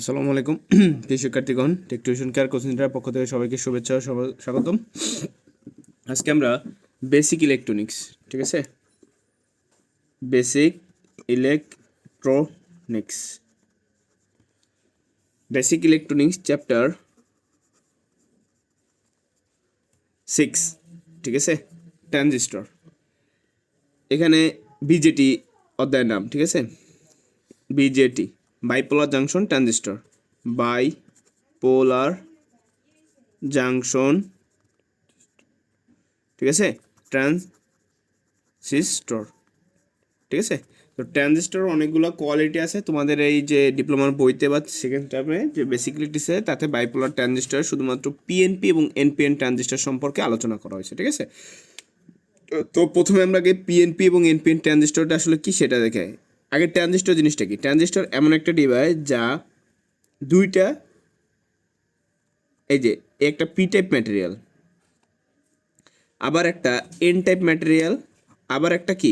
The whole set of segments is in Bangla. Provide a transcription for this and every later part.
আসসালামু আলাইকুম প্রিয় শিক্ষার্থীগণ, টেক টিউশন কেয়ার কোচিং সেন্টারের পক্ষ থেকে সবাইকে শুভেচ্ছা ও স্বাগতম। আজকে আমরা বেসিক ইলেকট্রনিক্স, ঠিক আছে, বেসিক ইলেকট্রনিক্স চ্যাপ্টার 6, ঠিক আছে, ট্রানজিস্টর। এখানে বিজেটি অধ্যায়ের নাম, ঠিক আছে, BJD bipolar junction transistor, bipolar junction, ঠিক আছে, ট্রানজিস্টর, ঠিক আছে। তো ট্রানজিস্টর অনেকগুলো কোয়ালিটি আছে, তোমাদের এই যে ডিপ্লোমার বইতে বা সেকেন্ড টার্মে যে বেসিক্যালিটিসে তাতে বাইপোলার ট্রানজিস্টর শুধুমাত্র পিএনপি এবং এনপিএন ট্রানজিস্টর সম্পর্কে আলোচনা করা হয়েছে, ঠিক আছে। তো প্রথমে আমরা আগে পিএনপি এবং এনপিএন ট্রানজিস্টরটা আসলে কি সেটা দেখে। আগে ট্রানজিস্টর জিনিসটা কি? ট্রানজিস্টর এমন একটা ডিভাইস যা দুইটা, এই যে একটা পি টাইপ ম্যাটেরিয়াল, আবার একটা এন টাইপ ম্যাটেরিয়াল, আবার একটা কি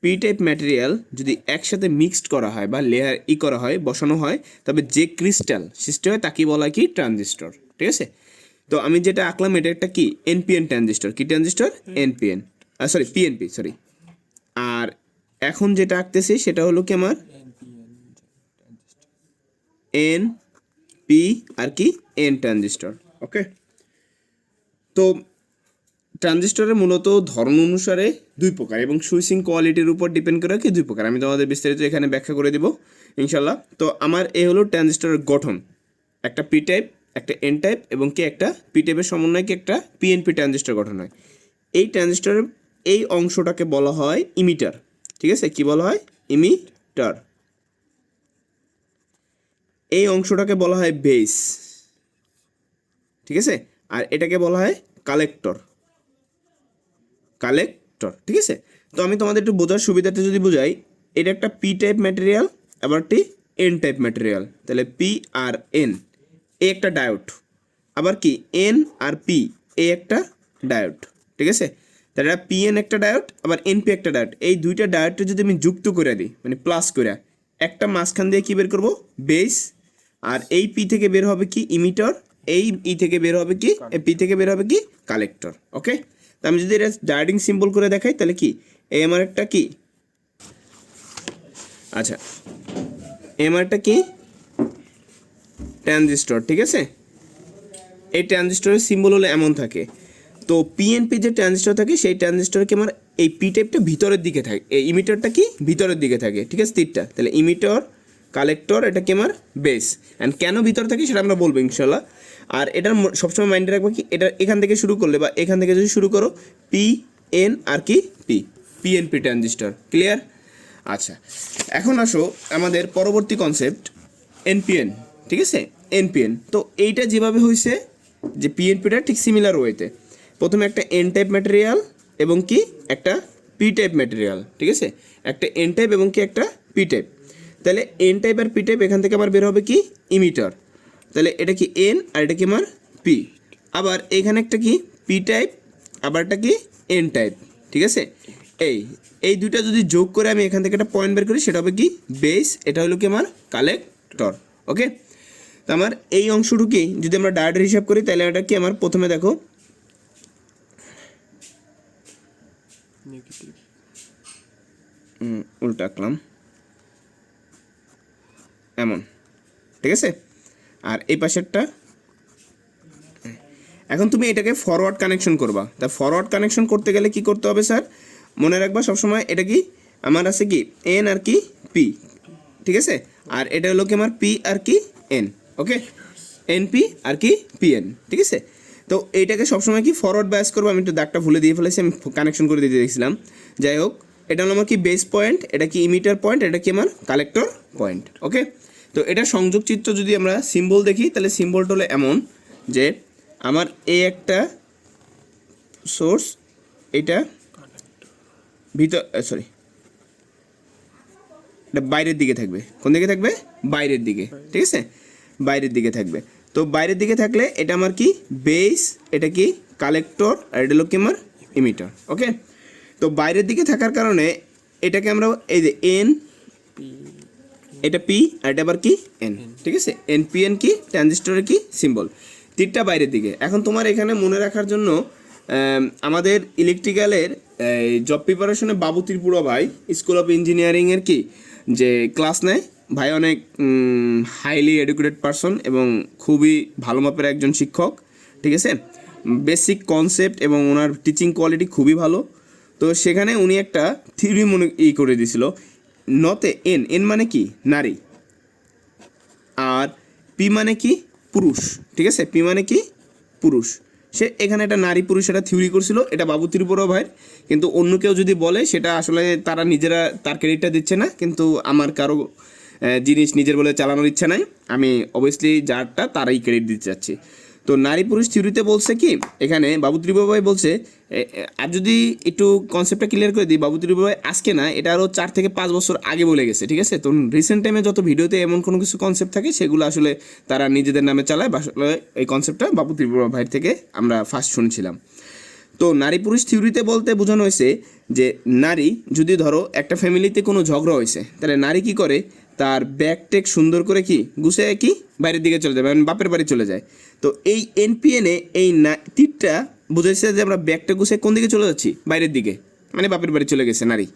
পি টাইপ ম্যাটেরিয়াল যদি একসাথে মিক্সড করা হয় বা লেয়ার করা হয়, বসানো হয়, তবে যে ক্রিস্টাল সৃষ্টি হয় তাকে বলা হয় কি ট্রানজিস্টর, ঠিক আছে। তো আমি যেটা আঁকলাম এটা একটা কি এনপিএন ট্রানজিস্টর। কি transistor? NPN, sorry PNP, sorry. আর এখন যেটা আঁকতেছি সেটা হলো কি আমার এন পি আর কি এন ট্রানজিস্টর, ওকে। তো ট্রানজিস্টরের মূলত ধরন অনুসারে দুই প্রকার এবং সুইচিং কোয়ালিটির উপর ডিপেন্ড করে কি দুই প্রকার। আমি তোমাদের বিস্তারিত এখানে ব্যাখ্যা করে দিব ইনশাল্লাহ। তো আমার এই হলো ট্রানজিস্টরের গঠন, একটা পি টাইপ, একটা এন টাইপ এবং কি একটা পি টাইপের সমন্বয়ে কি একটা পিএনপি ট্রানজিস্টর গঠন হয়। এই ট্রানজিস্টরের এই অংশটাকে বলা হয় ইমিটার, ঠিক আছে। কি বলা হয়? ইমিটার। এই অংশটাকে বলা হয় বেস, ঠিক আছে। আর এটাকে বলা হয় কালেক্টর, ঠিক আছে। তো আমি তোমাদের একটু বোঝার সুবিধাতে যদি বুঝাই, এটা একটা পি টাইপ ম্যাটেরিয়াল, আবার একটি এন টাইপ ম্যাটেরিয়াল। তাহলে পি আর এন, এ একটা ডায়োড, আবার কি এন আর পি, এ একটা ডায়োড, ঠিক আছে। তাহলে এটা পি এন একটা ডায়োড, আবার এন পি একটা ডায়োড। এই দুইটা ডায়োডটা যদি আমি যুক্ত করে দিই, মানে প্লাস করে, একটা মাঝখান দিয়ে কি বের করব? বেস। আর এই পি থেকে বের হবে কি ইমিটার, এই ই থেকে বের হবে কি পি থেকে বের হবে কি কালেক্টর, ওকে। তো আমি যদি এটা ডায়োডিং সিম্বল করে দেখাই তাহলে কি এই আমার একটা কি, আচ্ছা, এই আমার একটা কি ট্রানজিস্টর, ঠিক আছে। এই ট্রানজিস্টরের সিম্বল হলো এমন থাকে। তো পিএনপি যে ট্রানজিস্টর থাকে সেই ট্রানজিস্টরকে আমার এই পি টাইপটা ভিতরের দিকে থাকে, এই ইমিটারটা কি ভিতরের দিকে থাকে, ঠিক আছে, তীরটা। তাহলে ইমিটার, কালেক্টর, এটা কি আমার বেস। অ্যান্ড কেন ভিতরে থাকে সেটা আমরা বলবো ইনশাল্লাহ। আর এটার সবসময় মাইন্ডে রাখবো কি, এটা এখান থেকে শুরু করলে বা এখান থেকে যদি শুরু করো, পি এন আর কি পিএনপি ট্রানজিস্টর, ক্লিয়ার? আচ্ছা, এখন আসো আমাদের পরবর্তী কনসেপ্ট এনপিএন, ঠিক আছে, এনপিএন। তো এইটা যেভাবে হয়েছে যে পিএনপিটা ঠিক সিমিলার ওয়েতে, প্রথমে একটা এন টাইপ ম্যাটেরিয়াল এবং কি একটা পি টাইপ ম্যাটেরিয়াল, ঠিক আছে, একটা এন টাইপ এবং কি একটা পি টাইপ। তাহলে এন টাইপ আর পি টাইপ এখান থেকে আমার বের হবে কি ইমিটার। তাহলে এটা কি এন আর এটা কি আমার পি। আবার এখানে একটা কি পি টাইপ, আবার একটা কি এন টাইপ, ঠিক আছে। এই এই দুইটা যদি যোগ করে আমি এখান থেকে একটা পয়েন্ট বের করি সেটা হবে কি বেস, এটা হলো কি আমার কালেক্টর, ওকে। তো আমার এই অংশটুকি যদি আমরা ডায়োডের হিসাব করি তাহলে এটা কি আমার প্রথমে দেখো উল্টা আঁকলাম এমন, ঠিক আছে। আর এই পাশেরটা, এখন তুমি এটাকে ফরওয়ার্ড কানেকশন করবা। তা ফরওয়ার্ড কানেকশন করতে গেলে কি করতে হবে স্যার? মনে রাখবা সবসময় এটা কি আমার আছে কি এন আর কি পি, ঠিক আছে। আর এটা হলো কি আমার পি আর কি এন, ওকে, এন পি আর কি পি এন, ঠিক আছে। তো এইটাকে সবসময় কি ফরওয়ার্ড বায়াস করবো। আমি একটু দাগটা ভুলে দিয়ে ফেলেছি, আমি কানেকশন করে দিতে দেখছিলাম। যাই হোক, এটা হলো আমার কি বেস পয়েন্ট, এটা কি ইমিটার পয়েন্ট, এটা কি আমার কালেক্টর পয়েন্ট, ওকে। তো এটা সংযোগ চিত্র যদি আমরা সিম্বল দেখি তাহলে সিম্বলটা হলো এমন যে আমার এই একটা সোর্স, এটা ভিতর, সরি, এটা বাইরের দিকে থাকবে। কোন দিকে থাকবে? বাইরের দিকে, ঠিক আছে, বাইরের দিকে থাকবে। তো বাইরের দিকে থাকলে এটা আমার কি বেস, এটা কি কালেক্টর, আর এটা হলো কি আমার ইমিটার, ওকে। তো বাইরের দিকে থাকার কারণে এটাকে আমরা এই যে এটা পি আর এটা আবার কি এন, ঠিক আছে। এনপিএন কি ট্রানজিস্টরের কি সিম্বল, তীরটা বাইরের দিকে। এখন তোমার এখানে মনে রাখার জন্য আমাদের ইলেকট্রিক্যালের জব প্রিপারেশনে বাবু ত্রিপুরা ভাই স্কুল অফ ইঞ্জিনিয়ারিংয়ের কি যে ক্লাস নেয়, ভাই অনেক হাইলি এডুকেটেড পারসন এবং খুবই ভালো মাপের একজন শিক্ষক, ঠিক আছে। বেসিক কনসেপ্ট এবং ওনার টিচিং কোয়ালিটি খুবই ভালো। তো সেখানে উনি একটা থিওরি মনে করে দিয়েছিল, নতে এন, এন মানে কি নারী, আর পি মানে কি পুরুষ, ঠিক আছে। পি মানে কি পুরুষ। সে এখানে একটা নারী পুরুষ একটা থিওরি করছিল, এটা বাবু ত্রিপুরা ভাইয়ের। কিন্তু অন্য কেউ যদি বলে সেটা আসলে তারা নিজেরা তার ক্রেডিটটা দিচ্ছে না, কিন্তু আমার কারো জিনিস নিজের বলে চালানোর ইচ্ছা নাই, আমি অবভিয়াসলি যারটা তারাই ক্রেডিট দিতে চাচ্ছি। তো নারী পুরুষ থিওরিতে বলছে কি, এখানে বাবু ত্রিপুরা ভাই বলছে, আর যদি একটু কনসেপ্টটা ক্লিয়ার করে দিই, বাবু ত্রিপুরা ভাই আজকে না, এটা আরও 4 থেকে 5 বছর আগে বলে গেছে, ঠিক আছে। তো রিসেন্ট টাইমে যত ভিডিওতে এমন কোনো কিছু কনসেপ্ট থাকে সেগুলো আসলে তারা নিজেদের নামে চালায়, বা আসলে এই কনসেপ্টটা বাবু ত্রিপুরা ভাই থেকে আমরা ফার্স্ট শুনছিলাম। তো নারী পুরুষ থিওরিতে বলতে বোঝানো হয়েছে যে নারী যদি ধরো একটা ফ্যামিলিতে কোনো ঝগড়া হয়েছে, তাহলে নারী কি করে, তার ব্যাগ টেক সুন্দর করে কি গুছিয়ে কি বাইরের দিকে চলে যায়, মানে বাপের বাড়ি চলে যায়। তো এই এনপিএনে এই তীরটা বুঝাইছে যে আমরা ব্যাগটা গুছিয়ে কোন দিকে চলে যাচ্ছি, বাইরের দিকে, মানে বাপের বাড়ি চলে গেছে নারী।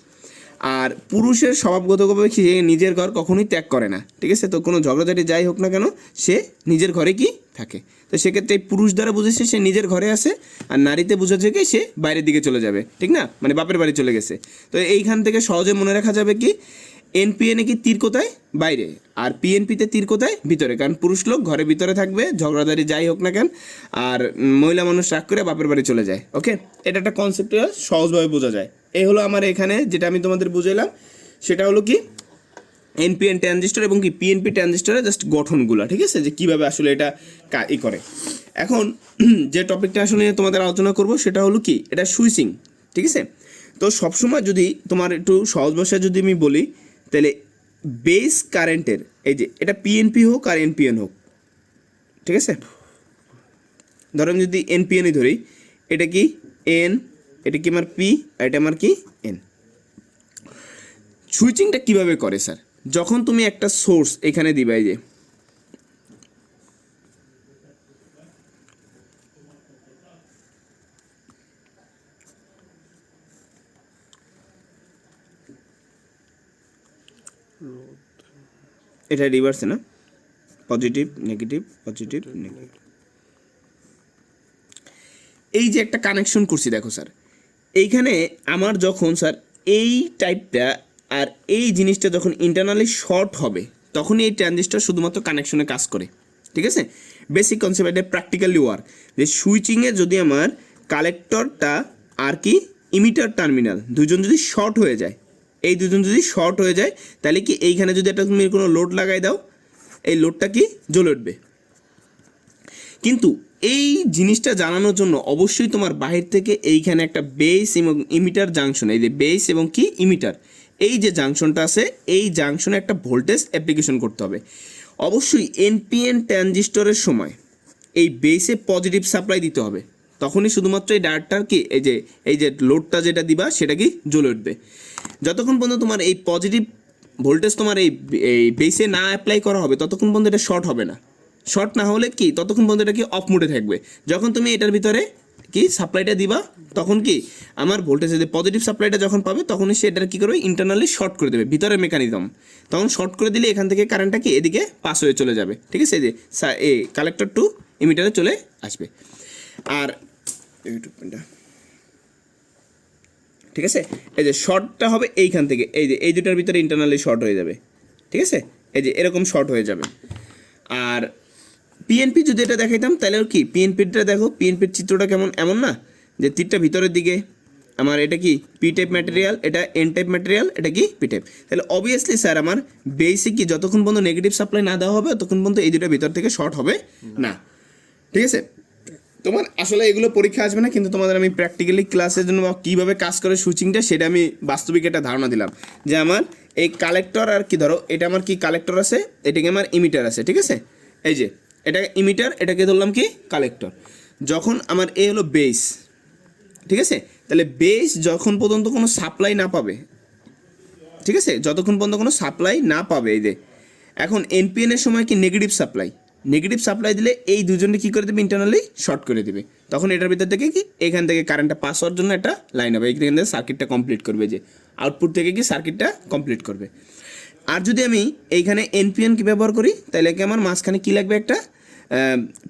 আর পুরুষের স্বভাবগতভাবে সে নিজের ঘর কখনোই ত্যাগ করে না, ঠিক আছে। তো কোনো ঝগড়াঝাটি যাই হোক না কেন, সে নিজের ঘরে কি থাকে। তো সেক্ষেত্রে পুরুষ দ্বারা বুঝেছে সে নিজের ঘরে আছে, আর নারীতে বোঝাচ্ছে কি সে বাইরের দিকে চলে যাবে, ঠিক না, মানে বাপের বাড়ি চলে গেছে। তো এইখান থেকে সহজে মনে রাখা যাবে কি, এনপিএনে কি তীর কোথায় বাইরে, আর পিএনপিতে তীর কোথায় ভিতরে, কারণ পুরুষ লোক ঘরের ভিতরে থাকবে, ঝগড়াঝাটি যাই হোক না কেন, আর মহিলা মানুষ রাগ করে বাপের বাড়ি চলে যায়। ওকে, এটা একটা কনসেপ্ট সহজভাবে বোঝা যায়। এই হলো আমার এখানে যেটা আমি তোমাদের বুঝাইলাম, সেটা হলো কি এনপিএন ট্রানজিস্টর এবং কি পিএনপি ট্রানজিস্টরের জাস্ট গঠনগুলো, ঠিক আছে, যে কীভাবে আসলে এটা করে। এখন যে টপিকটা আসলে তোমাদের আলোচনা করব সেটা হলো কি, এটা সুইচিং, ঠিক আছে। তো সবসময় যদি তোমার একটু সহজ ভাষায় যদি আমি বলি, তাহলে বেস কারেন্টের এই যে এটা পিএনপি হোক আর এনপিএন হোক, ঠিক আছে। ধরো আমি যদি এনপিএনই ধরি, এটা কি এন, এটা কি আমার পি, আর এটা আমার কি এন। সুইচিংটা কিভাবে করে স্যার, যখন তুমি একটা সোর্স এখানে দিবা, এই যে এটা রিভার্সে না, পজিটিভ নেগেটিভ পজিটিভ নেগেটিভ, এই যে একটা কানেকশন করছি দেখো স্যার, এইখানে আমার যখন স্যার এই টাইপটা আর এই জিনিসটা যখন ইন্টারনালি শর্ট হবে, তখনই এই ট্রানজিস্টর শুধুমাত্র কানেকশনে কাজ করে, ঠিক আছে। বেসিক কনসেপ্ট, এটা প্র্যাকটিক্যালি ওয়ার্ক, যে সুইচিংয়ে যদি আমার কালেক্টরটা আর কি ইমিটার টার্মিনাল দুজন যদি শর্ট হয়ে যায়, এই দুজন যদি শর্ট হয়ে যায়, তাহলে কি এইখানে যদি একটা তুমি কোনো লোড লাগাই দাও, এই লোডটা কি জ্বলে উঠবে। কিন্তু এই জিনিসটা জানানোর জন্য অবশ্যই তোমার বাহির থেকে এইখানে একটা বেস এবং ইমিটার জাংশন, এই যে বেস এবং কি ইমিটার, এই যে জাংশনটা আছে, এই জাংশনে একটা ভোল্টেজ অ্যাপ্লিকেশন করতে হবে। অবশ্যই এনপিএন ট্রানজিস্টরের সময় এই বেসে পজিটিভ সাপ্লাই দিতে হবে, তখনই শুধুমাত্র এই ডায়োডটার কি এই যে লোডটা যেটা দিবা সেটা কি জ্বলে উঠবে। যতক্ষণ পর্যন্ত তোমার এই পজিটিভ ভোল্টেজ তোমার এই বেসে না অ্যাপ্লাই করা হবে, ততক্ষণ পর্যন্ত এটা শর্ট হবে না। শর্ট না হলে কি ততক্ষণ পর্যন্ত এটা কি অফ মোডে থাকবে। যখন তুমি এটার ভিতরে কি সাপ্লাইটা দিবা, তখন কি আমার ভোল্টেজ পজিটিভ সাপ্লাইটা যখন পাবে, তখনই সে এটার কী করবে, ইন্টারনালি শর্ট করে দেবে, ভিতরের মেকানিজম। তখন শর্ট করে দিলে এখান থেকে কারেন্টটা কি এদিকে পাস হয়ে চলে যাবে, ঠিক আছে, এই যে এই কালেক্টর টু ইমিটারে চলে আসবে। আর ঠিক আছে, এই যে শর্টটা হবে এইখান থেকে, এই যে এই দুটার ভিতরে ইন্টারনালি শর্ট হয়ে যাবে, ঠিক আছে, এই যে এরকম শর্ট হয়ে যাবে। আর পিএনপি যদি এটা দেখাইতাম, তাহলে কি পিএনপিটা দেখো, পিএনপির চিত্রটা কেমন, এমন না যে তীরটা ভিতরের দিকে, আমার এটা কি পি টাইপ ম্যাটেরিয়াল, এটা এন টাইপ ম্যাটেরিয়াল, এটা কি পি টাইপ। তাহলে অবভিয়াসলি স্যার আমার বেসিক কি যতক্ষণ পর্যন্ত নেগেটিভ সাপ্লাই না দেওয়া হবে, ততক্ষণ পর্যন্ত এই দুটো ভিতর থেকে শর্ট হবে না, ঠিক আছে। তোমার আসলে এগুলো পরীক্ষা আসবে না, কিন্তু তোমাদের আমি প্র্যাকটিক্যালি ক্লাসের জন্য কীভাবে কাজ করে সুইচিংটা, সেটা আমি বাস্তবিক একটা ধারণা দিলাম। যে আমার এই কালেক্টর আর কি, ধরো এটা আমার কি কালেক্টর আছে, এটাকে আমার ইমিটার আছে, ঠিক আছে, এই যে এটা ইমিটার, এটাকে ধরলাম কি কালেক্টর। যখন আমার এ হলো বেস, ঠিক আছে, তাহলে বেস যখন পর্যন্ত কোনো সাপ্লাই না পাবে, ঠিক আছে, যতক্ষণ পর্যন্ত কোনো সাপ্লাই না পাবে, এই যে এখন এনপিএন এর সময় কি নেগেটিভ সাপ্লাই দিলে এই দুজনে কি করে দেবে, ইন্টারনালি শর্ট করে দেবে। তখন এটার ভিতর থেকে কি এখান থেকে কারেন্টটা পাস হওয়ার জন্য একটা লাইন হবে, এখান থেকে সার্কিটটা কমপ্লিট করবে, যে আউটপুট থেকে কি সার্কিটটা কমপ্লিট করবে। আর যদি আমি এইখানে এনপিএন কি ব্যবহার করি, তাহলে কি আমার মাঝখানে কি লাগবে, একটা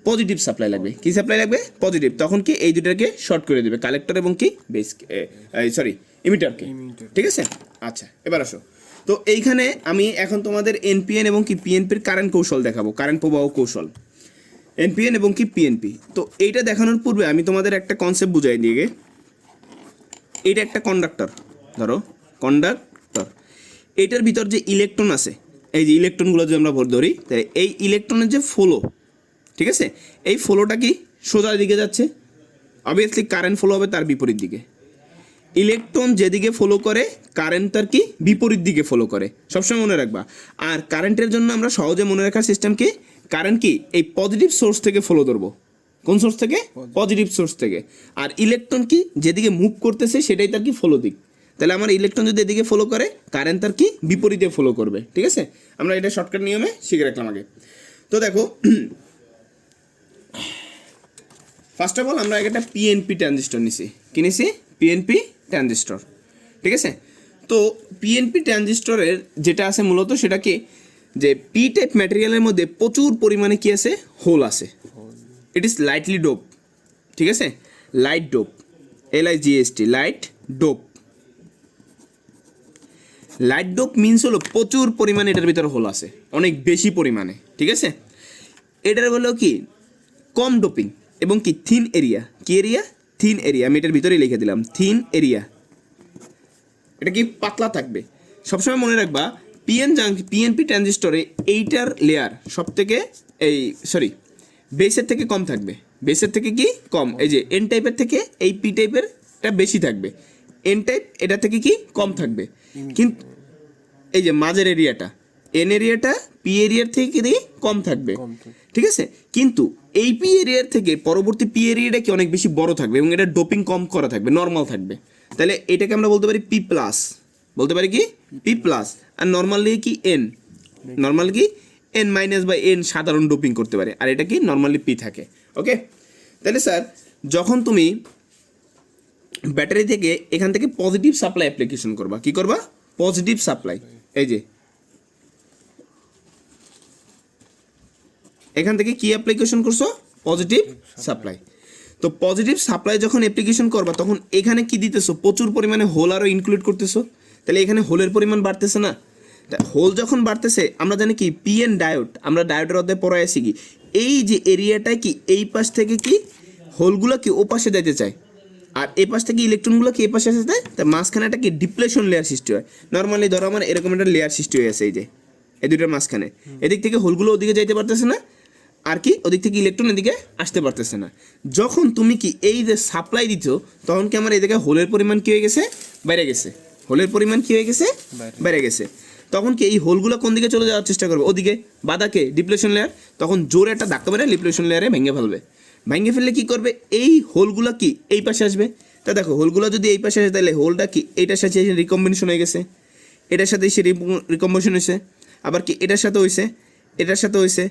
পজিটিভ সাপ্লাই লাগবে। কি সাপ্লাই লাগবে? পজিটিভ। তখন কি এই দুটাকে শর্ট করে দেবে, কালেক্টর এবং কি বেস, ইমিটারকে। ঠিক আছে, আচ্ছা এবার আসো। তো এইখানে আমি এখন তোমাদের এনপিএন এবং কি পিএনপির কারেন্ট কৌশল দেখাবো, কারেন্ট প্রবাহ কৌশল, এনপিএন এবং কি পিএনপি। তো এইটা দেখানোর পূর্বে আমি তোমাদের একটা কনসেপ্ট বুঝাই দিয়ে, এইটা একটা কন্ডাক্টর, ধরো কন্ডাক্টর, এইটার ভিতর যে ইলেকট্রন আছে, এই যে ইলেকট্রনগুলো যদি আমরা ধরি, তাই এই ইলেকট্রনের যে ফ্লো, ঠিক আছে, এই ফ্লোটা কি সোজা দিকে যাচ্ছে, অবভিয়াসলি কারেন্ট ফ্লো হবে তার বিপরীত দিকে। ইলেকট্রন যেদিকে ফলো করে কারেন্ট তার কি বিপরীত দিকে ফলো করে, সবসময় মনে রাখবা। আর কারেন্টের জন্য আমরা সহজে মনে রাখার সিস্টেম কি, কারেন্ট কি এই পজিটিভ সোর্স থেকে ফলো ধরবো। কোন সোর্স থেকে? পজিটিভ সোর্স থেকে। আর ইলেকট্রন কি যেদিকে মুভ করতেছে সেটাই তার কি ফলো দিক। তাহলে আমার ইলেকট্রন যদি এদিকে ফলো করে, কারেন্ট তার কি বিপরীতে ফলো করবে। ঠিক আছে, আমরা এটা শর্টকাট নিয়মে শিখে রাখলাম আগে। তো দেখো, ফার্স্ট অফ অল আমরা একটা পিএনপি ট্রানজিস্টর নিছি, কি নিছি? PNP transistor. ঠিক আছে, তো পিএনপি ট্রানজিস্টরের যেটা আছে মূলত সেটা কি, যে পি টাইপ ম্যাটেরিয়ালের মধ্যে প্রচুর পরিমাণে কি আছে, হোল আছে। It is lightly dope. ঠিক আছে, light dope, LIGHT, light dope. Light dope means হলো প্রচুর পরিমাণে এটার ভিতরে হোল আছে, অনেক বেশি পরিমাণে। ঠিক আছে, এটার হলো কি কম ডোপিং এবং কি থিন এরিয়া। কি এরিয়া? Thin area. আমি এটার ভিতরেই লিখে দিলাম থিন এরিয়া। এটা কি পাতলা থাকবে। সবসময় মনে রাখবা পিএনপি ট্রানজিস্টরে এইটার লেয়ার সব থেকে বেসের থেকে কম থাকবে। বেসের থেকে কি কম, এই যে এন টাইপের থেকে এই পি টাইপেরটা বেশি থাকবে, এন টাইপ এটা থেকে কি কম থাকবে। কিন্তু এই যে মাঝের এরিয়াটা, এন এরিয়াটা পি এরিয়ার থেকে কি কম থাকবে। ঠিক আছে, কিন্তু এই পি এরিয়ার থেকে পরবর্তী পি এরিয়াটা কি অনেক বেশি বড় থাকবে এবং এটা ডোপিং কম করা থাকবে, নর্মাল থাকবে। তাহলে এটাকে আমরা বলতে পারি পি প্লাস, বলতে পারি কি পি প্লাস। আর নর্মালি কি এন, নর্মাল কি এন মাইনাস বা এন সাধারণ ডোপিং করতে পারে, আর এটা কি নর্মালি পি থাকে। ওকে, তাহলে স্যার যখন তুমি ব্যাটারি থেকে এখান থেকে পজিটিভ সাপ্লাই অ্যাপ্লিকেশন করবা, কি করবা? Positive supply. এই যে এখান থেকে কি অ্যাপ্লিকেশন করছো? Positive supply. তো পজিটিভ সাপ্লাই যখন অ্যাপ্লিকেশন করবা তখন এখানে কি দিতেছো? প্রচুর পরিমাণে হোল আরও ইনক্লুড করতেছো। তাহলে এখানে হোলের পরিমাণ বাড়তেছে না? হোল যখন বাড়তেছে, আমরা জানি কি পিএন ডায়োড, আমরা ডায়োডের অধ্যায় পড়ায় আসি কি এই যে এরিয়াটায় কি এই পাশ থেকে কি হোলগুলো কি ও পাশে যেতে চায়, আর এই পাশ থেকে ইলেকট্রনগুলো কি এই পাশে আসতে চায়। তাই মাঝখানে একটা কি ডিপ্লেশন লেয়ার সৃষ্টি হয়। নর্মালি ধরো আমার এরকম একটা লেয়ার সৃষ্টি হয়ে আছে, এই যে এই দুইটার মাঝখানে। এদিক থেকে হোলগুলো ওদিকে যাইতে পারতেছে না, আর কি ওদিক থেকে ইলেকট্রন এদিকে আসতে পারতেছে না। যখন তুমি কি এই যে সাপ্লাই দিচ্ছ, তখন কি আমার এদিকে হোলের পরিমাণ কি হয়ে গেছে? বেড়ে গেছে। হোলের পরিমাণ কি হয়ে গেছে? বেড়ে গেছে। তখন কি এই হোলগুলো কোন দিকে চলে যাওয়ার চেষ্টা করবে? ওদিকে। বাদাকে ডিপ্লেশন লেয়ার, তখন জোরে একটা ধাক্কা মেরে ডিপ্লেশন লেয়ারে ভেঙে ফেলবে। ভেঙে ফেললে কি করবে? এই হোলগুলো কি এই পাশে আসবে। তা দেখো হোলগুলো যদি এই পাশে আসে, তাহলে হোলটা কি এটার সাথে এসে রিকম্বিনেশন হয়ে গেছে, এটার সাথে এসে রিকম্বিনেশন হয়েছে, আবার কি এটার সাথে হয়েছে, এটার সাথে হয়েছে,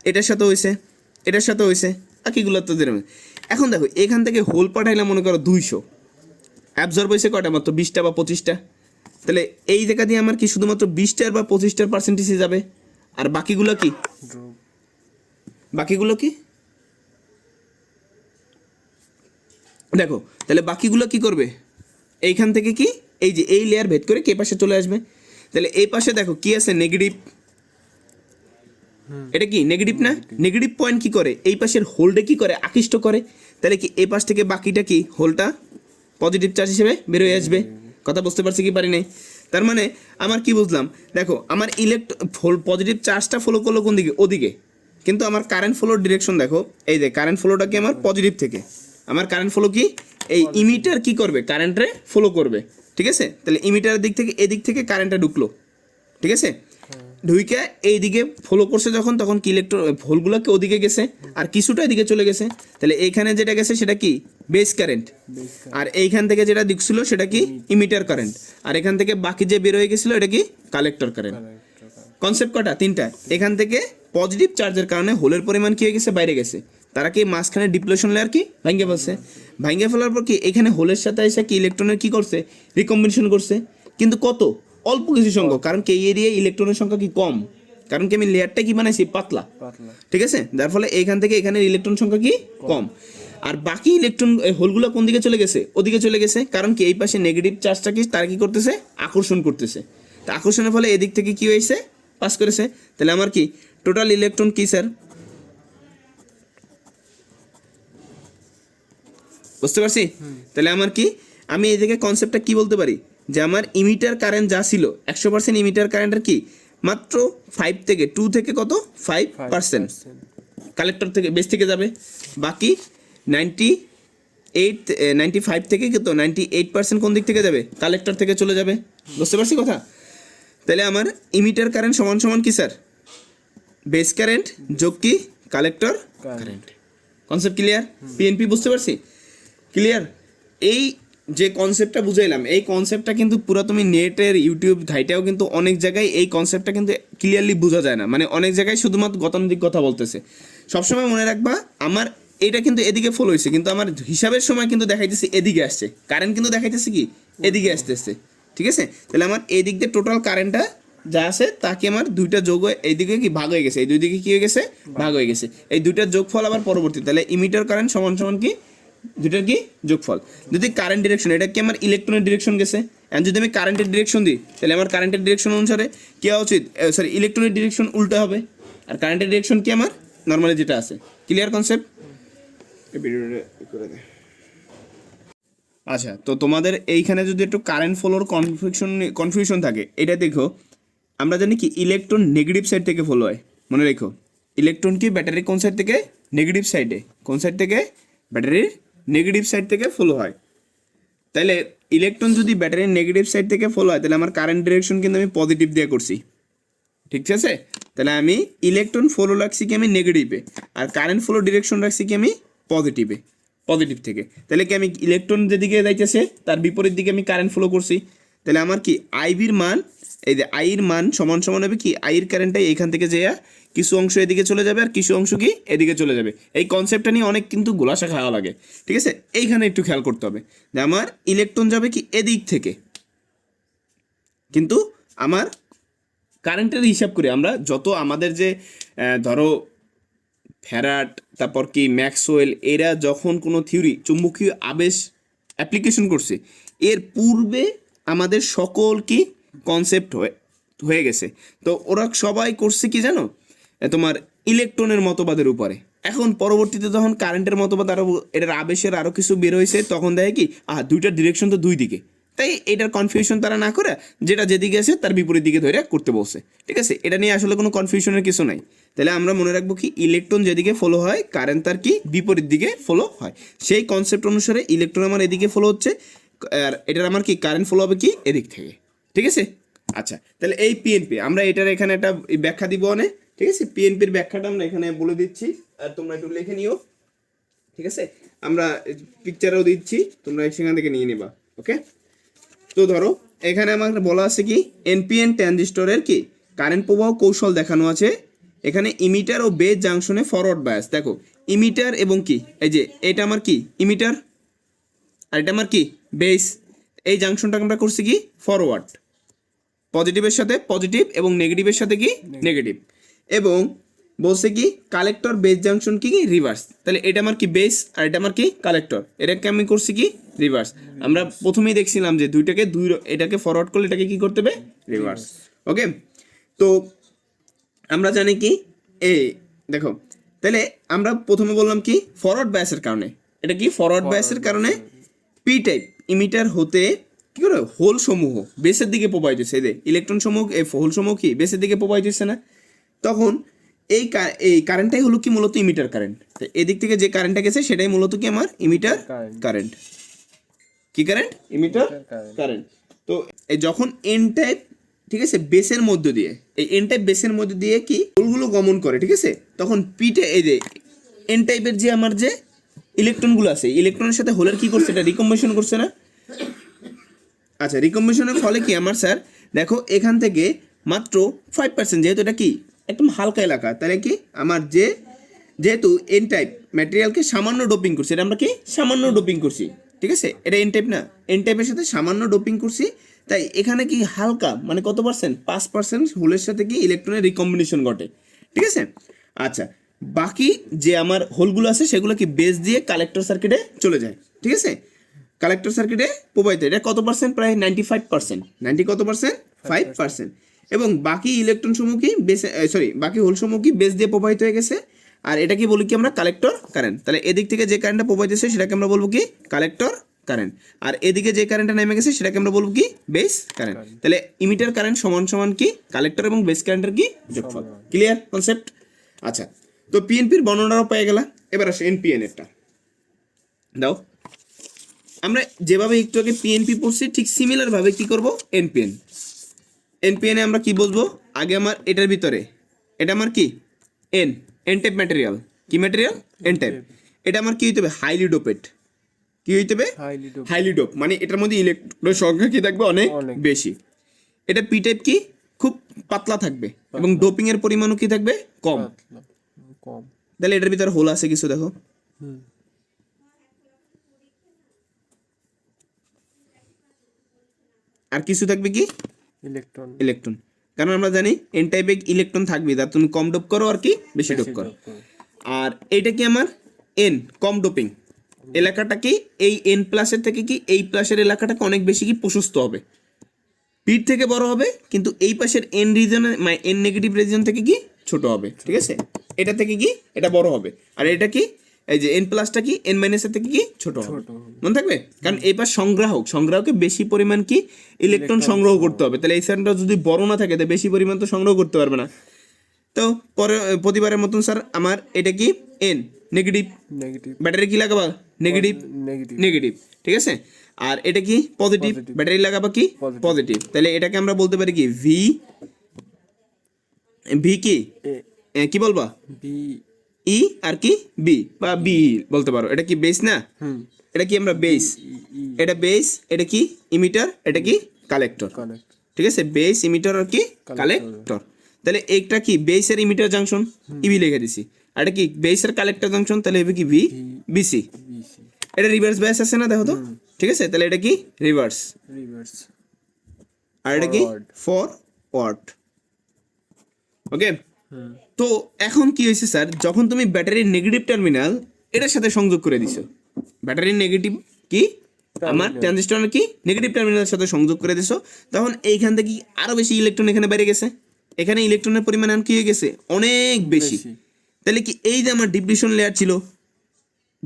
এটার সাথে হয়েছে, এটার সাথে হয়েছে, বাকিগুলো তো যেরকম। এখন দেখো এখান থেকে হোল পাঠাইলাম মনে করো 200, অ্যাবজর্ব হয়েছে কয়টা? মাত্র 20টা বা 25টা। তাহলে এই জায়গা দিয়ে আমার কি শুধুমাত্র 20টার বা 25টার পার্সেন্টেজে যাবে, আর বাকিগুলো কি? বাকিগুলো কি দেখো, তাহলে বাকিগুলো কি করবে? এইখান থেকে কি এই যে এই লেয়ার ভেদ করে কে পাশে চলে আসবে। তাহলে এই পাশে দেখো কি আছে? নেগেটিভ। এটা কি নেগেটিভ না? নেগেটিভ পয়েন্ট কি করে? এই পাশের হোলডে কি করে? আকৃষ্ট করে। তাহলে কি এই পাশ থেকে বাকিটা কি হোলটা পজিটিভ চার্জ হিসেবে বের হয়ে আসবে। কথা বুঝতে পারছি কি পারি নাই? তার মানে আমার কি বুঝলাম, দেখো আমার পজিটিভ চার্জটা ফলো করলো কোন দিকে? ওদিকে। কিন্তু আমার কারেন্ট ফ্লোর ডিরেকশন দেখো, এই যে কারেন্ট ফ্লোটা কি আমার পজিটিভ থেকে, আমার কারেন্ট ফ্লো কি এই ইমিটার কি করবে? কারেন্টে ফলো করবে। ঠিক আছে, তাহলে ইমিটারের দিক থেকে এদিক থেকে কারেন্টটা ঢুকলো। ঠিক আছে, ঢুইকে এইদিকে ফলো করছে যখন, তখন কি ইলেকট্রন হোলগুলোকে ওদিকে গেছে আর কিছুটা এদিকে চলে গেছে। তাহলে এইখানে যেটা গেছে সেটা কি? Base current. আর এইখান থেকে যেটা দিকছিল সেটা কি? Emitter current. আর এখান থেকে বাকি যে বের হয়ে গেছিল এটা কি? Collector current. কনসেপ্ট কটা? তিনটা। এখান থেকে পজিটিভ চার্জের কারণে হোলের পরিমাণ কি হয়ে গেছে? বাইরে গেছে। তারা কি মাঝখানে ডিপ্লেশন লেয়ার কি ভাঙে ফেলছে। ভাঙে ফেলার পর কি এখানে হোলের সাথে এসে কি ইলেকট্রনের কি করছে? রিকম্বিনেশন করছে। কিন্তু কত? অল্প কিছু সংখ্যক, কারণ কি এই এরিয়ায় ইলেকট্রনের সংখ্যা কি কম, কারণ কি আমি লেয়ারটা কি বানাইছি? পাতলা। ঠিক আছে, যার ফলে এইখান থেকে এখানে ইলেকট্রন সংখ্যা কি কম। আর বাকি ইলেকট্রন হোলগুলো কোন দিকে চলে গেছে? ওদিকে চলে গেছে, কারণ কি এই পাশে নেগেটিভ চার্জটা কি তারা কি করতেছে? আকর্ষণ করতেছে। তো আকর্ষণের ফলে এদিক থেকে কি হয়েছে? পাস করেছে। তাহলে আমার কি টোটাল ইলেকট্রন কি স্যার? বুঝতে পারছি? তাহলে আমার কি, আমি এই দিকে কনসেপ্টটা কি বলতে পারি যে আমার ইমিটার কারেন্ট যা ছিল 100% ইমিটার কারেন্টের কি মাত্র 5 থেকে 2 থেকে কত 5% কালেক্টর থেকে বেস থেকে যাবে। বাকি 95 থেকে কত 98% কোন দিক থেকে যাবে? কালেক্টর থেকে চলে যাবে। বুঝতে পারছি কথা? তাহলে আমার ইমিটার কারেন্ট সমান সমান কি স্যার? বেস কারেন্ট যোগ কি collector current. Concept clear? PNP বুঝতে পারছি? ক্লিয়ার? এই যে কনসেপ্টটা বুঝাইলাম, এই কনসেপ্টটা কিন্তু পুরো তুমি নেটের ইউটিউব ঘাইটাও কিন্তু অনেক জায়গায় এই কনসেপ্টটা কিন্তু ক্লিয়ারলি বোঝা যায় না, মানে অনেক জায়গায় শুধুমাত্র গতানুগতিক কথা বলতেছে। সবসময় মনে রাখবা আমার এটা কিন্তু এদিকে ফলো হয়েছে, কিন্তু আমার হিসাবের সময় কিন্তু দেখাইতেছে এদিকে আসছে, কারেন্ট কিন্তু দেখাইতেছে কি এদিকে আসতেছে। ঠিক আছে, তাহলে আমার এই দিক দিয়ে টোটাল কারেন্টটা যা আছে তাকে আমার দুইটা যোগ হয়ে এইদিকে কি ভাগ হয়ে গেছে, এই দুই দিকে কি হয়ে গেছে? ভাগ হয়ে গেছে। এই দুইটার যোগফল আবার পরবর্তী, তাহলে ইমিটার কারেন্ট সমান সমান কি দুইটার কি যোগফল। যদি কারেন্ট ডিরেকশন, এটা কি আমার ইলেকট্রনের ডিরেকশন গেছে, এন্ড যদি আমি কারেন্টের ডিরেকশন দিই তাহলে আমার কারেন্টের ডিরেকশন অনুসারে কি হওয়া উচিত? সরি, ইলেকট্রনের ডিরেকশন উল্টো হবে, আর কারেন্টের ডিরেকশন কি আমার নর্মালি যেটা আছে। Clear concept? আচ্ছা, তো তোমাদের এইখানে যদি একটু কারেন্ট ফ্লোর কনফিউশন থাকে, এটা দেখো, আমরা জানি কি ইলেকট্রন নেগেটিভ সাইড থেকে ফলো হয়। মনে রেখো, ইলেকট্রন কি ব্যাটারির কোন সাইড থেকে? নেগেটিভ সাইডে। কোন সাইড থেকে? ব্যাটারির নেগেটিভ সাইড থেকে ফলো হয়। তাহলে ইলেকট্রন যদি ব্যাটারির নেগেটিভ সাইড থেকে ফলো হয়, তাহলে আমার কারেন্ট ডিরেকশন কিন্তু আমি পজিটিভ দিয়ে করছি। ঠিক আছে, তাহলে আমি ইলেকট্রন ফলো রাখছি কি আমি নেগেটিভে, আর কারেন্ট ফ্লো ডিরেকশন রাখছি কি আমি পজিটিভে, পজিটিভ থেকে। তাহলে কি আমি ইলেকট্রন যেদিকে যাইতেছে তার বিপরীত দিকে আমি কারেন্ট ফ্লো করছি। তাহলে আমার কি আইভির মান, এই যে আইর মান সমান সমান হবে কি আইর কারেন্টটাই এখান থেকে যেয়া কিছু অংশ এদিকে চলে যাবে আর কিছু অংশ কি এদিকে চলে যাবে। এই কনসেপ্টটা নিয়ে অনেক কিন্তু গোলাশা খাওয়া লাগে। ঠিক আছে, এইখানে একটু খেয়াল করতে হবে যে আমার ইলেকট্রন যাবে কি এদিক থেকে, কিন্তু আমার কারেন্টের হিসাব করে আমরা যত আমাদের যে ধরো ফ্যারাড, তারপর কি ম্যাক্সওয়েল, এরা যখন কোনো থিওরি চুম্বকীয় আবেশ অ্যাপ্লিকেশন করছে, এর পূর্বে আমাদের সকল কি কনসেপ্ট হয়ে গেছে। তো ওরা সবাই করছে কি জানো, তোমার ইলেকট্রনের মতবাদের উপরে। এখন পরবর্তীতে যখন কারেন্টের মতবাদ আরও এটার আবেশের আরও কিছু বের হয়েছে, তখন দেখে কি দুইটার ডিরেকশন তো দুই দিকে, তাই এটার কনফিউশন তারা না করে যেটা যেদিকে আছে তার বিপরীত দিকে ধরে করতে বলছে। ঠিক আছে, এটা নিয়ে আসলে কোনো কনফিউশনের কিছু নাই। তাহলে আমরা মনে রাখবো কি ইলেকট্রন যেদিকে ফলো হয় কারেন্ট তার কি বিপরীত দিকে ফলো হয়। সেই কনসেপ্ট অনুসারে ইলেকট্রন আমার এদিকে ফলো হচ্ছে, আর এটার আমার কি কারেন্ট ফলো হবে কি এদিক থেকে। ঠিক আছে, আচ্ছা, তাহলে এই পিএনপি আমরা এটার এখানে একটা ব্যাখ্যা দিব অনেক। ঠিক আছে, পিএনপির ব্যাখ্যাটা আমরা এখানে বলে দিচ্ছি, আর তোমরা একটু লিখে নিও। ঠিক আছে, আমরা পিকচারও দিচ্ছি, তোমরা সেখান থেকে নিয়ে নিবা। ওকে, তো ধরো এখানে আমার বলা আছে কি এনপিএন ট্রানজিস্টরের কি কারেন্ট প্রবাহ কৌশল দেখানো আছে। এখানে ইমিটার ও বেস জাংশনে ফরওয়ার্ড বায়াস। দেখো ইমিটার এবং কি এই যে এটা আমার কি ইমিটার, আর এটা আমার কি বেস। এই জাংশনটাকে আমরা করছি কি ফরওয়ার্ড, পজিটিভের সাথে পজিটিভ এবং নেগেটিভের সাথে কি নেগেটিভ। এবং বলছে কি কালেক্টর বেস জাংশন কি রিভার্স। তাহলে এটা আমার কি বেস আর এটা আমার কি কালেক্টর, এটাকে আমি করছি কি রিভার্স। আমরা প্রথমেই দেখছিলাম যে এটাকে ফরওয়ার্ড করলে এটাকে কি করতে হবে রিভার্স। ওকে, তো আমরা জানি কি এই দেখো, তাহলে আমরা প্রথমে বললাম কি ফরওয়ার্ড বায়াসের কারণে, এটা কি ফরওয়ার্ড বায়াসের কারণে পি টাইপ ইমিটার হতে কি করে হোল সমূহ বেসের দিকে প্রবাহিত হচ্ছে, এই ইলেকট্রন সমূহ এই হোল সমূহ কি বেসের দিকে প্রবাহিত হচ্ছে না, তখন এই কারেন্টটাই হলো কি মূলত ইমিটার কারেন্ট। তো এদিক থেকে যে কারেন্টটা গেছে সেটাই মূলত কি আমার ইমিটার কারেন্ট। কি কারেন্ট? Emitter current. তো এই যখন এন টাইপ, ঠিক আছে, বেসের মধ্য দিয়ে, এই এন টাইপ বেসের মধ্য দিয়ে কি হোলগুলো গমন করে, ঠিক আছে, তখন পিটে এই যে এন টাইপের যে আমার যে ইলেকট্রনগুলো আছে, ইলেকট্রনের সাথে হোলের কি করছে, এটা রিকম্বিনেশন করছে না। আচ্ছা, রিকম্বিনেশনের ফলে কি আমার স্যার দেখো এখান থেকে মাত্র 5%, যেহেতু এটা কি একদম হালকা এলাকা, তাহলে কি আমার যেহেতু এন টাইপ ম্যাটেরিয়ালকে সামান্য ডোপিং করছি, এটা আমরা কি সামান্য ডোপিং করছি, ঠিক আছে, এটা এন টাইপ না, এন টাইপের সাথে সামান্য ডোপিং করছি, তাই এখানে কি হালকা মানে কত পার্সেন্ট, 5% হোলের সাথে কি ইলেকট্রনের রিকম্বিনেশন ঘটে, ঠিক আছে। আচ্ছা, বাকি যে আমার হোলগুলো আছে সেগুলো কি বেস দিয়ে কালেক্টর সার্কিটে চলে যায়, ঠিক আছে, কালেক্টর সার্কিটে প্রবাহিত, এটা কত পার্সেন্ট, প্রায় 95%, 90 কত পার্সেন্ট, 5%, এবং বাকি ইলেকট্রন সমূহ কি বেসে বাকি হোল সমূহ কি বেস দিয়ে প্রবাহিত হয়ে গেছে, আর এটা কি বলি কি আমরা কালেক্টর কারেন্ট। তাহলে এদিক থেকে যে কারেন্টটা প্রবাহিত হচ্ছে সেটাকে আমরা বলবো কি কালেক্টর কারেন্ট, আর এদিকে যে কারেন্টটা নেমে গেছে সেটাকে আমরা বলবো কি বেস কারেন্ট। তাহলে ইমিটার কারেন্ট সমান সমান কি কালেক্টর এবং বেস কারেন্টের কি যোগফল। Clear concept? আচ্ছা, তো পিএনপির বর্ণনাও পেয়ে গেলা, এবার আসে এনপিএন এরটা দাও। আমরা যেভাবে একটু আগে পিএনপি পড়ছি ঠিক সিমিলার ভাবে কি করব এনপিএন। এনপিএন এ আমরা কি বলবো, আগে আমার এটার ভিতরে এটা আমার কি এন টাইপ ম্যাটেরিয়াল, কি ম্যাটেরিয়াল এন টাইপ, এটা আমার কি হইতে হবে হাইলি ডোপেড, কি হইতে হবে হাইলি ডোপ, মানে এটার মধ্যে ইলেকট্রনের সংখ্যা কি থাকবে অনেক বেশি। এটা পি টাইপ কি খুব পাতলা থাকবে এবং ডোপিং এর পরিমাণও কি থাকবে কম। তাহলে এটার ভিতরে হোল আছে কিছু, দেখো আর কিছু থাকবে কি ইলেকট্রন, কারণ আমরা জানি এন টাইপে ইলেকট্রন থাকবে, তার তুমি কম ডোপ করো আর কি বেশি ডোপ করো। আর এটা কি আমার এন কম ডোপিং এলাকাটা কি এই এন প্লাসের থেকে কি এই প্লাসের এলাকাটাকে অনেক বেশি কি প্রশস্ত হবে, পির থেকে বড় হবে, কিন্তু এই পাশের এন রিজনে মানে এন নেগেটিভ রিজন থেকে কি ছোট হবে, ঠিক আছে, এটা থেকে কি এটা বড় হবে, আর এটা কি এই যে এন প্লাসটা কি এন মাইনাসের থেকে কি ছোট হবে, মনে থাকবে, কারণ এই পাশ সংগ্রাহকে বেশি পরিমাণ কি ইলেকট্রন সংগ্রহ করতে হবে, তাহলে এই সাইনটা যদি বড় না থাকে তাহলে বেশি পরিমাণ তো সংগ্রহ করতে পারবে না। তো পরে প্রতিবারের মতন স্যার আমার এটা কি এন নেগেটিভ, ব্যাটারি কি লাগাবা নেগেটিভ, ঠিক আছে, আর এটা কি পজিটিভ, ব্যাটারি লাগাবা কি পজিটিভ, তাহলে এটাকে আমরা বলতে পারি কি ভি কি বলবা ই আর কি বি বা বি বলতে পারো, এটা কি বেস না, এটা কি আমরা বেস, এটা বেস, এটা কি ইমিটার, এটা কি কালেক্টর, ঠিক আছে, বেস ইমিটার আর কি কালেক্টর। তাহলে একটা কি বেসের ইমিটার জাংশন ইবি লিখে দিছি, আর এটা কি বেসের কালেক্টর জাংশন, তাহলে হবে কি ভি বিসি। এটা রিভার্স বায়াস আছে না, দেখো তো, ঠিক আছে, তাহলে এটা কি রিভার্স, আর এটা কি ফরওয়ার্ড। ওকে, তো এখন কি হয়েছে স্যার, যখন তুমি ব্যাটারির নেগেটিভ টার্মিনাল এটার সাথে সংযোগ করে দিছো, ব্যাটারির নেগেটিভ কি আমার ট্রানজিস্টর কি নেগেটিভ টার্মিনালের সাথে সংযোগ করে দিছো, তখন এইখান থেকে আরো বেশি ইলেকট্রন এখানে বেড়ে গেছে, এখানে ইলেকট্রনের পরিমাণ কি হয়ে গেছে অনেক বেশি। তাহলে কি এই যে আমার ডিপ্লিশন লেয়ার ছিল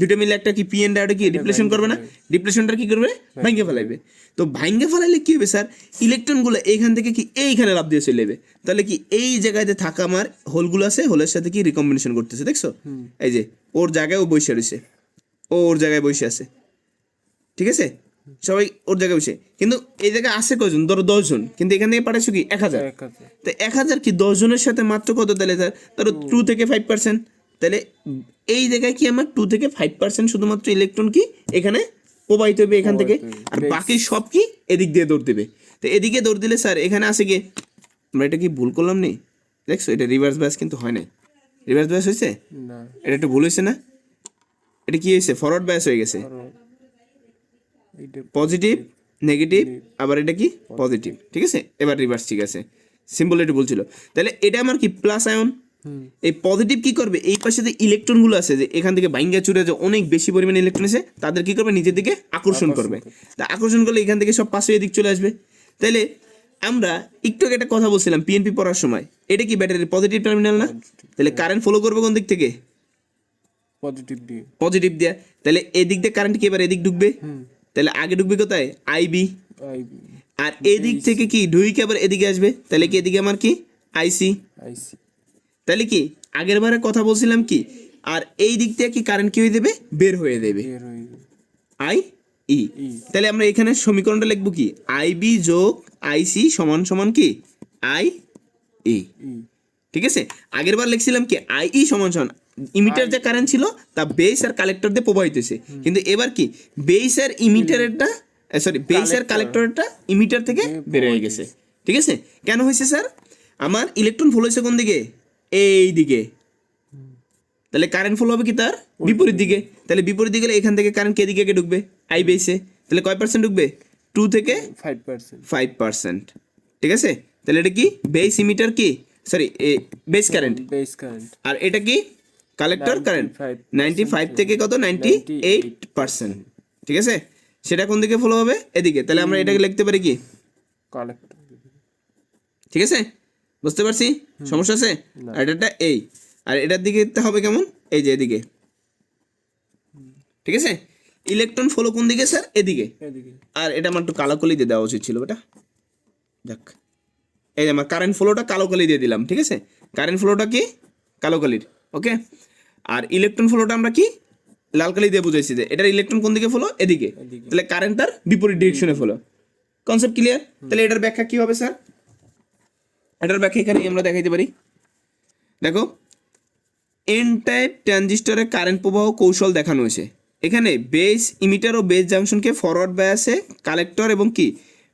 দুটো মিলে একটা কি পি এন ডায়োডে কি ডিপ্লেশন করবে না, ডিপ্লেশনটা কি করবে ভাঙ্গে ফেলাইবে। তো ভাঙ্গে ফেলাইলে কি হবে স্যার, ইলেকট্রনগুলো এইখান থেকে কি এইখানে লাভ দিয়ে চলে যাবে, তাহলে কি এই জায়গাতে থাকা আমার হোলগুলো আছে হোলের সাথে কি রিকম্বিনেশন করতেছে, দেখছো এই যে ওর জায়গায় ও বসে রয়েছে, ওর জায়গায় বসে আছে, ঠিক আছে, সবাই ওর জায়গায় বসে, কিন্তু এই জায়গায় আছে কজন, ধরো 10 জন, কিন্তু এখান থেকে পাঠাচ্ছ কি 1000, তো 1000 কি 10 জনের সাথে মাত্র কত, তাহলে স্যার ধরো 2 থেকে 5%, তাহলে এই জায়গায় কি আমার 2 থেকে 5% শুধুমাত্র ইলেকট্রন কি এখানে প্রবাহিত হবে এখান থেকে, আর বাকি সব কি এদিক দিয়ে দৌড় দেবে। তো এদিকে দৌড় দিলে স্যার এখানে আসে গিয়ে আমরা এটা কি ভুল করলাম নি, দেখছো এটা রিভার্স বায়াস কিন্তু হয় না, রিভার্স বায়াস হয়েছে না, এটা একটু ভুল হয়েছে না, এটা কি হয়েছে ফরওয়ার্ড বায়াস হয়ে গেছে, পজিটিভ নেগেটিভ আবার এটা কি পজিটিভ, ঠিক আছে, এবার রিভার্স, ঠিক আছে, সিম্বল একটু বলছিল। তাহলে এটা আমার কি প্লাস আয়ন, এই পজিটিভ কি করবে এই পাশে যে ইলেকট্রন গুলো আছে যে এখান থেকে ভাঙ্গা চুরে যে অনেক বেশি পরিমাণে ইলেকট্রন আছে তাদের কি করবে নিজের দিকে আকর্ষণ করবে, তা আকর্ষণ করলে এখান থেকে সব পাশে এদিক চলে আসবে। তাহলে আমরা একটু আগে একটা কথা বলছিলাম পিএনপি পড়ার সময়, এটা কি ব্যাটারির পজিটিভ টার্মিনাল না, তাহলে কারেন্ট ফলো করবে কোন দিক থেকে পজিটিভ দিয়ে, তাহলে এদিক দিয়ে কারেন্ট কি এবার এদিক ঢুকবে, তাহলে আগে ঢুকবে কোথায় আইবি, আর এদিক থেকে কি ঢুকে আবার এদিকে আসবে, তাহলে কি এদিকে আমার কি আইসি, তাহলে কি আগের বারে কথা বলছিলাম কি, আর এই দিক থেকে কি কারেন্ট কি হয়ে দেবে বের হয়ে দেবে আই ই, তাহলে আমরা এখানে সমীকরণটা লিখবো কি আইবি যোগ আইসি সমান সমান কি আই ই, ঠিক আছে। আগের বার লিখছিলাম কি আই ই সমান সমান ইমিটার যে কারেন্ট ছিল তা বেস আর কালেক্টর দিয়ে প্রবাহিত হয়েছে, কিন্তু এবার কি বেস আর ইমিটারেরটা বেস আর কালেক্টরেরটা ইমিটার থেকে বের হয়ে গেছে, ঠিক আছে। কেন হয়েছে স্যার, আমার ইলেকট্রন ফ্লো হয়েছে কোন দিকে, এই দিকে, তাহলে কারেন্ট ফ্লো হবে কি তার বিপরীত দিকে, তাহলে বিপরীত দিকে গেলে এখান থেকে কারেন্ট কে দিকে ঢুকবে, আই বেসে, তাহলে কয় পার্সেন্ট ঢুকবে, 2 থেকে 5%, ঠিক আছে। তাহলে এটা কি বেস ইমিটার কি, সরি বেস কারেন্ট, আর এটা কি কালেক্টর কারেন্ট, 95 থেকে কত 98%, ঠিক আছে। সেটা কোন দিকে ফলো হবে, এদিকে, তাহলে আমরা এটাকে লিখতে পারি কি কালেক্টর। ঠিক আছে, বুঝতে পারছি, সমস্যা আছে। আর এটা এই, আর এটার দিকে হবে কেমন, এই যে এদিকে, ঠিক আছে। ইলেকট্রন ফলো কোন দিকে স্যার, এদিকে। আর এটা আমার একটু কালো কালি দিয়ে দেওয়া উচিত ছিল বেটা, যাক, এই যে আমার কারেন্ট ফ্লোটা কালো কালি দিয়ে দিলাম, ঠিক আছে। কারেন্ট ফ্লোটা কি কালো কালির, ওকে। আর ইলেকট্রন ফ্লোটা আমরা কি লাল কালি দিয়ে বুঝাইছি, যে এটার ইলেকট্রন কোন দিকে ফলো, এদিকে, তাহলে কারেন্ট তার বিপরীত ডিরেকশনে ফলো। Concept clear? তাহলে এটার ব্যাখ্যা কি হবে স্যার, এটার ব্যাখ্যা এখানে আমরা দেখাইতে পারি। দেখো, এন টাইপ ট্রানজিস্টরে কারেন্ট প্রবাহ কৌশল দেখানো হয়েছে। এখানে বেস ইমিটার ও বেস জাংশনকে ফরওয়ার্ড বায়াসে, কালেক্টর এবং কি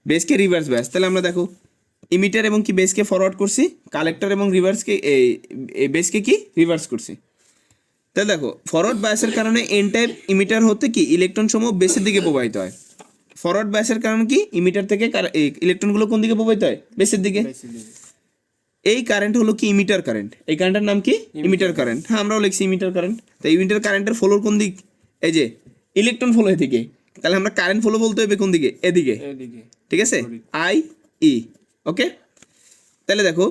বেসকে রিভার্স বায়াস। তাহলে আমরা দেখো ইমিটার এবং কি বেসকে ফরওয়ার্ড করছি, কালেক্টর এবং রিভার্সকে বেসকে কি রিভার্স করছি। তাহলে দেখো ফরওয়ার্ড বায়াসের কারণে এন টাইপ ইমিটার হতে কি ইলেকট্রন সমূহ বেসের দিকে প্রবাহিত হয়। ফরওয়ার্ড বায়াসের কারণে কি ইমিটার থেকে ইলেকট্রনগুলো কোন দিকে প্রবাহিত হয়, বেসের দিকে। এই কারেন্ট হলো কি ইমিটার কারেন্ট, এই কারেন্টের নাম কি ইমিটার কারেন্ট। হ্যাঁ, আমরাও লিখছি ইমিটার কারেন্ট। তো ইমিটার কারেন্টের ফ্লোর কোন দিক, এই যে ইলেকট্রন ফ্লো এদিকে, তাহলে আমরা কারেন্ট ফ্লো বলতে হবে কোন দিকে, এদিকে, ঠিক আছে, আই ই, ওকে। তাহলে দেখো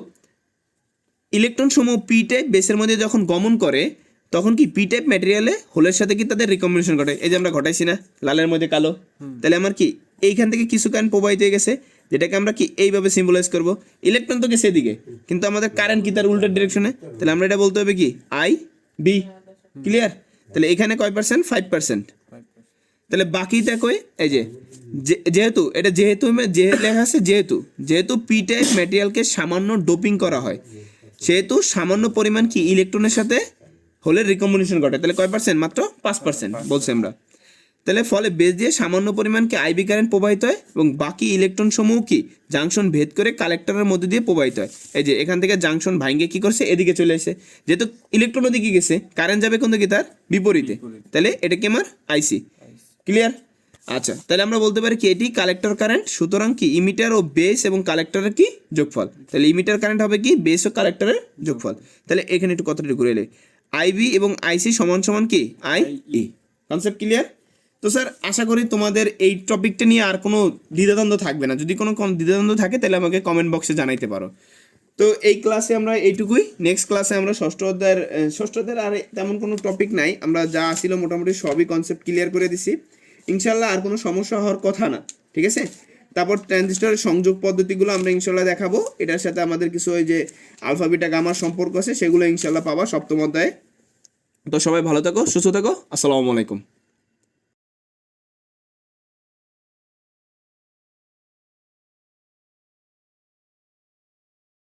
ইলেকট্রন সমূহ পি টাইপ বেসের মধ্যে যখন গমন করে তখন কি পি টাইপ ম্যাটেরিয়ালে হোলের সাথে কি তাদের রিকম্বিনেশন ঘটে, এই যে আমরা ঘটাইছি না লালের মধ্যে কালো। তাহলে আমার কি এইখান থেকে কিছু কারেন্ট প্রবাহিত হয়ে গেছে, যেটাকে আমরা কি এইভাবে সিম্বলাইজ করব, ইলেকট্রন তো গেছে এদিকে, কিন্তু আমাদের কারেন্ট কি তার উল্টো ডিরেকশনে, তাহলে আমরা এটা বলতে হবে কি আই বি। ক্লিয়ার? তাহলে এখানে কয় পার্সেন্ট, 5%। তাহলে বাকিটা কই, এই যে যেহেতু এটা যেহেতু লেখা আছে যেহেতু পি টাইপ ম্যাটেরিয়ালকে সামান্য ডোপিং করা হয়, সেহেতু সামান্য পরিমাণ কি ইলেকট্রনের সাথে হোলের রিকম্বিনেশন ঘটে। তাহলে কয় পার্সেন্ট, মাত্র 5% বলছি আমরা। তাহলে ফলে বেস দিয়ে সামান্য পরিমাণ কি আইবি কারেন্ট প্রবাহিত হয় এবং বাকি ইলেকট্রন সমূহ কি জাংশন ভেদ করে কালেক্টরের মধ্যে দিয়ে প্রবাহিত হয়। এই যে এখান থেকে জাংশন ভাঙ্গে কি করছে, এদিকে চলে আসে, যেহেতু ইলেকট্রন ওদিকে গেছে, কারেন্ট যাবে কোন দিকে, তার বিপরীতে। তাহলে এটা কি আমার আইসি। ক্লিয়ার? আচ্ছা, তাহলে আমরা বলতে পারি কি এটি কালেক্টর কারেন্ট। সুতরাং কি ইমিটার ও বেস এবং কালেক্টরের কি যোগফল, তাহলে ইমিটার কারেন্ট হবে কি বেস ও কালেক্টরের যোগফল। তাহলে এখানে একটু কথাটা ঘুরে এলে আইবি এবং আইসি সমান সমান কি আই ই। Concept clear? তো স্যার আশা করি তোমাদের এই টপিকটা নিয়ে আর কোনো দ্বিধাদ্বন্দ্ব থাকবে না। যদি কোনো দ্বিধাদ্বন্দ্ব থাকে তাহলে আমাকে কমেন্ট বক্সে জানাইতে পারো। তো এই ক্লাসে আমরা এইটুকুই। নেক্সট ক্লাসে আমরা ষষ্ঠ অধ্যায়ের আর তেমন কোনো টপিক নাই, আমরা যা আসছিল মোটামুটি সবই কনসেপ্ট ক্লিয়ার করে দিছি। ইনশাল্লাহ আর কোনো সমস্যা হওয়ার কথা না, ঠিক আছে। তারপর ট্রানজিস্টরের সংযোগ পদ্ধতিগুলো আমরা ইনশাল্লাহ দেখাবো। এটার সাথে আমাদের কিছু ওই যে আলফা বিটা গামার সম্পর্ক আছে, সেগুলো ইনশাল্লাহ পাবা সপ্তম অধ্যায়ে। তো সবাই ভালো থাকো, সুস্থ থাকো, আসসালামু আলাইকুম।